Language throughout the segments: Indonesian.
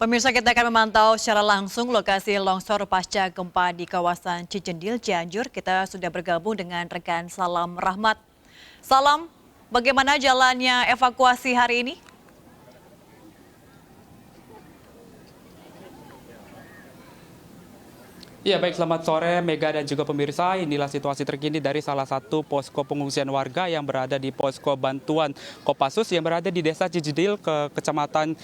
Pemirsa, kita akan memantau secara langsung lokasi longsor pasca gempa di kawasan Cijendil, Cianjur. Kita sudah bergabung dengan rekan Salam Rahmat. Salam, bagaimana jalannya evakuasi hari ini? Iya baik, selamat sore Mega dan juga pemirsa. Inilah situasi terkini dari salah satu posko pengungsian warga yang berada di posko bantuan Kopassus yang berada di Desa Cijendil ke Kecamatan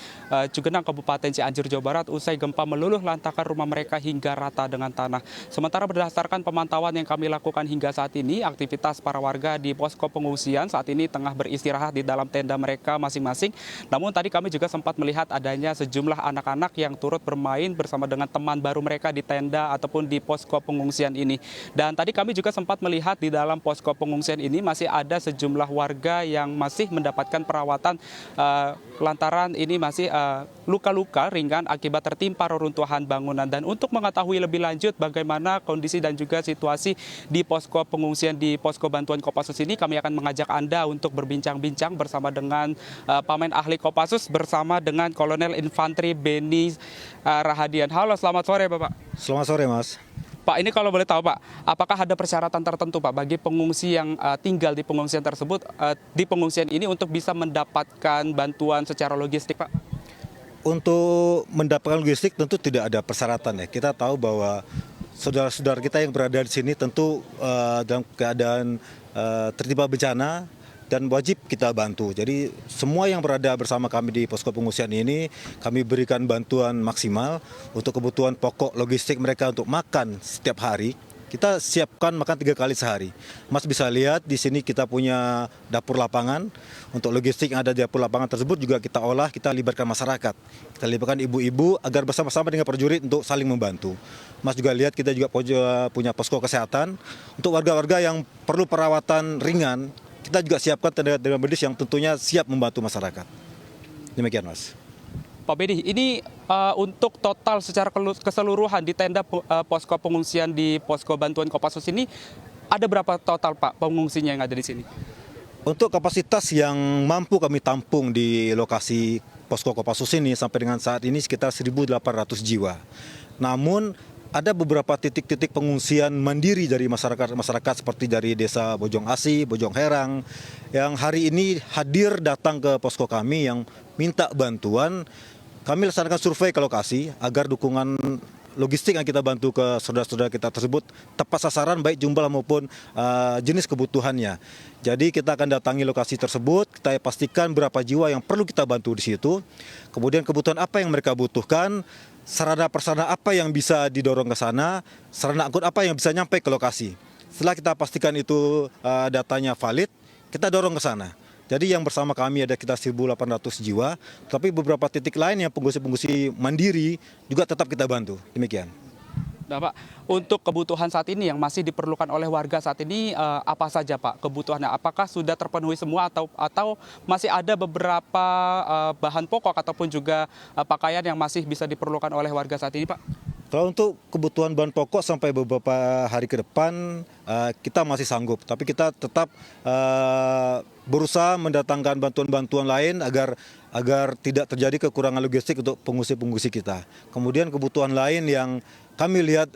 Cugenang, Kabupaten Cianjur, Jawa Barat usai gempa meluluh lantakan rumah mereka hingga rata dengan tanah. Sementara berdasarkan pemantauan yang kami lakukan hingga saat ini, aktivitas para warga di posko pengungsian saat ini tengah beristirahat di dalam tenda mereka masing-masing. Namun tadi kami juga sempat melihat adanya sejumlah anak-anak yang turut bermain bersama dengan teman baru mereka di tenda ataupun di posko pengungsian ini. Dan tadi kami juga sempat melihat di dalam posko pengungsian ini masih ada sejumlah warga yang masih mendapatkan perawatan lantaran ini masih luka-luka ringan akibat tertimpa reruntuhan bangunan. Dan untuk mengetahui lebih lanjut bagaimana kondisi dan juga situasi di posko pengungsian di posko bantuan Kopassus ini, kami akan mengajak Anda untuk berbincang-bincang bersama dengan Pamen Ahli Kopassus bersama dengan Kolonel Infantri Beni Rahadian. Halo, selamat sore Bapak. Selamat sore Mas. Pak, ini kalau boleh tahu Pak, apakah ada persyaratan tertentu Pak bagi pengungsi yang tinggal di pengungsian tersebut, di pengungsian ini untuk bisa mendapatkan bantuan secara logistik Pak? Untuk mendapatkan logistik tentu tidak ada persyaratan ya. Kita tahu bahwa saudara-saudara kita yang berada di sini tentu dalam keadaan tertimpa bencana dan wajib kita bantu. Jadi semua yang berada bersama kami di posko pengungsian ini, kami berikan bantuan maksimal untuk kebutuhan pokok logistik mereka untuk makan setiap hari. Kita siapkan makan 3 kali sehari. Mas bisa lihat di sini kita punya dapur lapangan. Untuk logistik yang ada di dapur lapangan tersebut juga kita olah, kita libatkan masyarakat. Kita libatkan ibu-ibu agar bersama-sama dengan prajurit untuk saling membantu. Mas juga lihat kita juga punya posko kesehatan. Untuk warga-warga yang perlu perawatan ringan, kita juga siapkan tenaga medis yang tentunya siap membantu masyarakat. Demikian Mas. Pak Bedi, ini untuk total secara keseluruhan di tenda posko pengungsian di posko bantuan Kopassus ini ada berapa total Pak pengungsinya yang ada di sini? Untuk kapasitas yang mampu kami tampung di lokasi posko Kopassus ini sampai dengan saat ini sekitar 1.800 jiwa. Namun ada beberapa titik-titik pengungsian mandiri dari masyarakat seperti dari desa Bojong Asi, Bojong Herang yang hari ini hadir datang ke posko kami yang minta bantuan. Kami laksanakan survei ke lokasi agar dukungan logistik yang kita bantu ke saudara-saudara kita tersebut tepat sasaran baik jumlah maupun jenis kebutuhannya. Jadi kita akan datangi lokasi tersebut, kita pastikan berapa jiwa yang perlu kita bantu di situ. Kemudian kebutuhan apa yang mereka butuhkan, sarana-prasarana apa yang bisa didorong ke sana, sarana angkut apa yang bisa nyampe ke lokasi. Setelah kita pastikan itu datanya valid, kita dorong ke sana. Jadi yang bersama kami ada sekitar 1.800 jiwa, tapi beberapa titik lain yang pengungsi-pengungsi mandiri juga tetap kita bantu. Demikian. Nah Pak, untuk kebutuhan saat ini yang masih diperlukan oleh warga saat ini apa saja Pak kebutuhannya? Apakah sudah terpenuhi semua atau masih ada beberapa bahan pokok ataupun juga pakaian yang masih bisa diperlukan oleh warga saat ini Pak? Kalau untuk kebutuhan bahan pokok sampai beberapa hari ke depan kita masih sanggup, tapi kita tetap berusaha mendatangkan bantuan-bantuan lain agar tidak terjadi kekurangan logistik untuk pengungsi-pengungsi kita. Kemudian kebutuhan lain yang kami lihat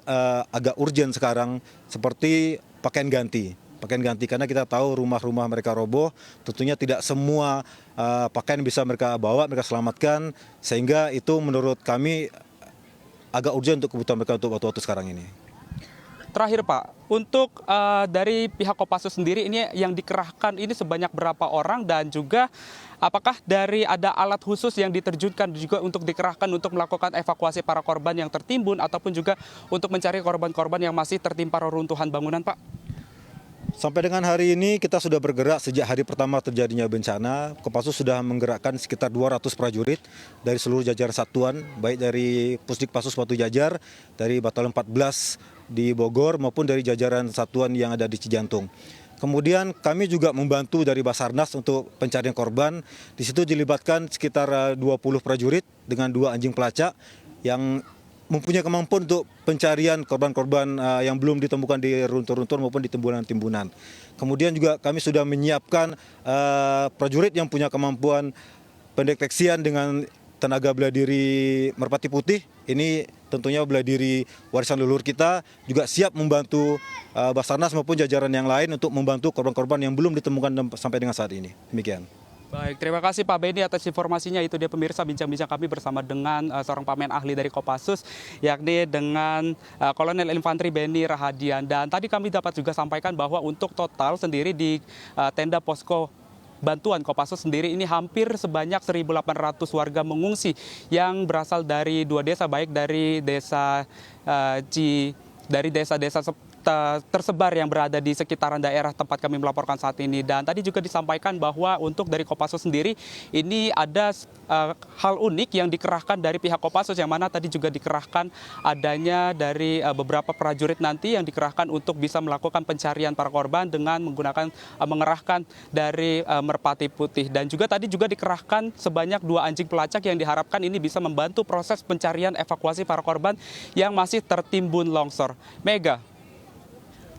agak urgent sekarang seperti pakaian ganti karena kita tahu rumah-rumah mereka roboh, tentunya tidak semua pakaian bisa mereka bawa, mereka selamatkan, sehingga itu menurut kami agak urgent untuk kebutuhan mereka untuk waktu-waktu sekarang ini. Terakhir Pak, untuk dari pihak Kopassus sendiri ini yang dikerahkan ini sebanyak berapa orang dan juga apakah dari ada alat khusus yang diterjunkan juga untuk dikerahkan untuk melakukan evakuasi para korban yang tertimbun ataupun juga untuk mencari korban-korban yang masih tertimpa reruntuhan bangunan Pak? Sampai dengan hari ini kita sudah bergerak sejak hari pertama terjadinya bencana. Kopassus sudah menggerakkan sekitar 200 prajurit dari seluruh jajaran satuan, baik dari Pusdikpassus Batu Jajar, dari Batalion 14 di Bogor maupun dari jajaran satuan yang ada di Cijantung. Kemudian kami juga membantu dari Basarnas untuk pencarian korban. Di situ dilibatkan sekitar 20 prajurit dengan 2 anjing pelacak yang mempunyai kemampuan untuk pencarian korban-korban yang belum ditemukan di runtuhan-runtuhan maupun di timbunan-timbunan. Kemudian juga kami sudah menyiapkan prajurit yang punya kemampuan pendeteksian dengan tenaga bela diri Merpati Putih ini tentunya bela diri warisan leluhur kita juga siap membantu Basarnas maupun jajaran yang lain untuk membantu korban-korban yang belum ditemukan sampai dengan saat ini. Demikian. Baik, terima kasih Pak Beni atas informasinya. Itu dia pemirsa bincang-bincang kami bersama dengan seorang pamen ahli dari Kopassus, yakni dengan Kolonel Infanteri Beni Rahadian. Dan tadi kami dapat juga sampaikan bahwa untuk total sendiri di tenda posko bantuan Kopassus sendiri ini hampir sebanyak 1.800 warga mengungsi yang berasal dari 2 desa, baik dari desa-desa tersebar yang berada di sekitaran daerah tempat kami melaporkan saat ini. Dan tadi juga disampaikan bahwa untuk dari Kopassus sendiri ini ada hal unik yang dikerahkan dari pihak Kopassus, yang mana tadi juga dikerahkan adanya dari beberapa prajurit nanti yang dikerahkan untuk bisa melakukan pencarian para korban dengan mengerahkan dari Merpati Putih. Dan juga tadi juga dikerahkan sebanyak 2 anjing pelacak yang diharapkan ini bisa membantu proses pencarian evakuasi para korban yang masih tertimbun longsor. Mega.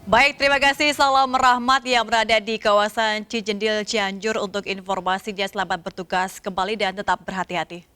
Baik, terima kasih Salam Rahmat yang berada di kawasan Cijendil, Cianjur untuk informasinya. Selamat bertugas kembali dan tetap berhati-hati.